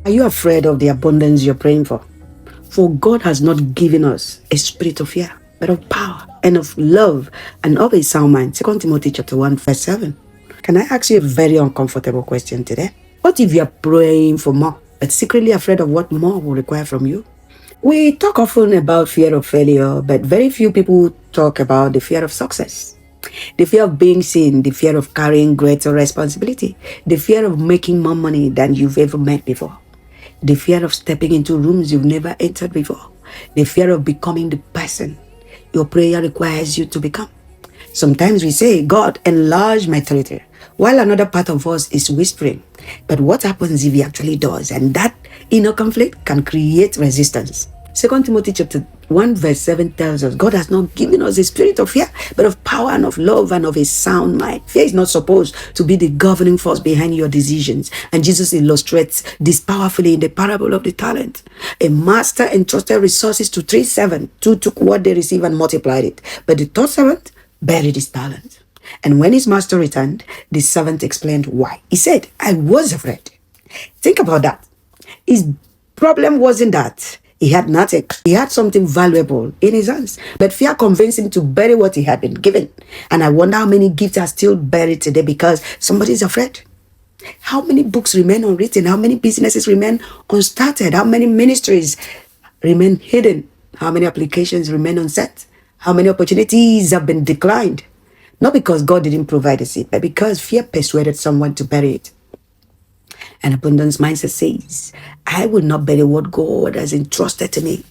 Are you afraid of the abundance you're praying for? For God has not given us a spirit of fear, but of power and of love and of a sound mind. 2 Timothy chapter 1, verse 7. Can I ask you a very uncomfortable question today? What if you're praying for more, but secretly afraid of what more will require from you? We talk often about fear of failure, but very few people talk about the fear of success. The fear of being seen, the fear of carrying greater responsibility, the fear of making more money than you've ever made before, the fear of stepping into rooms you've never entered before, the fear of becoming the person your prayer requires you to become. Sometimes we say, God, enlarge my territory, while another part of us is whispering. But what happens if he actually does? And that inner conflict can create resistance. 2 Timothy chapter 1 verse 7 tells us God has not given us a spirit of fear, but of power and of love and of a sound mind. Fear is not supposed to be the governing force behind your decisions. And Jesus illustrates this powerfully in the parable of the talent. A master entrusted resources to 3 servants. 2 took what they received and multiplied it. But the third servant buried his talent. And when his master returned, the servant explained why. He said, I was afraid. Think about that. His problem wasn't that he had nothing. He had something valuable in his hands. But fear convinced him to bury what he had been given. And I wonder how many gifts are still buried today because somebody's afraid. How many books remain unwritten? How many businesses remain unstarted? How many ministries remain hidden? How many applications remain unset? How many opportunities have been declined? Not because God didn't provide a seed, but because fear persuaded someone to bury it. An abundance mindset says, I will not bury what God has entrusted to me.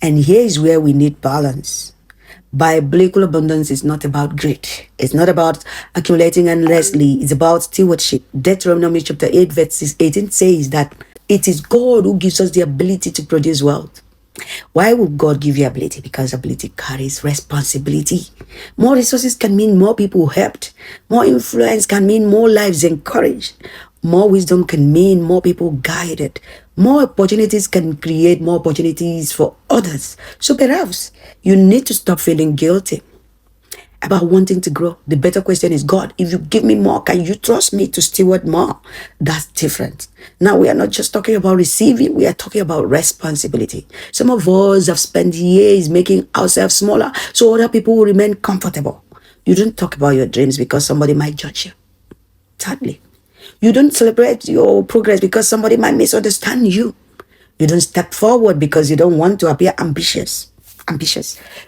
And here is where we need balance. Biblical abundance is not about greed. It's not about accumulating endlessly. It's about stewardship. Deuteronomy chapter 8 verse 18 says that it is God who gives us the ability to produce wealth. Why would God give you ability? Because ability carries responsibility. More resources can mean more people helped. More influence can mean more lives encouraged. More wisdom can mean more people guided. More opportunities can create more opportunities for others. So perhaps you need to stop feeling guilty about wanting to grow. The better question is, God, if you give me more, can you trust me to steward more? That's different. Now, we are not just talking about receiving, we are talking about responsibility. Some of us have spent years making ourselves smaller so other people will remain comfortable. You don't talk about your dreams because somebody might judge you. Sadly. You don't celebrate your progress because somebody might misunderstand you. You don't step forward because you don't want to appear ambitious.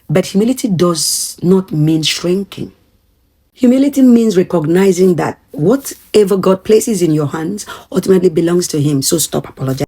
But humility does not mean shrinking. Humility means recognizing that whatever God places in your hands ultimately belongs to him. So stop apologizing.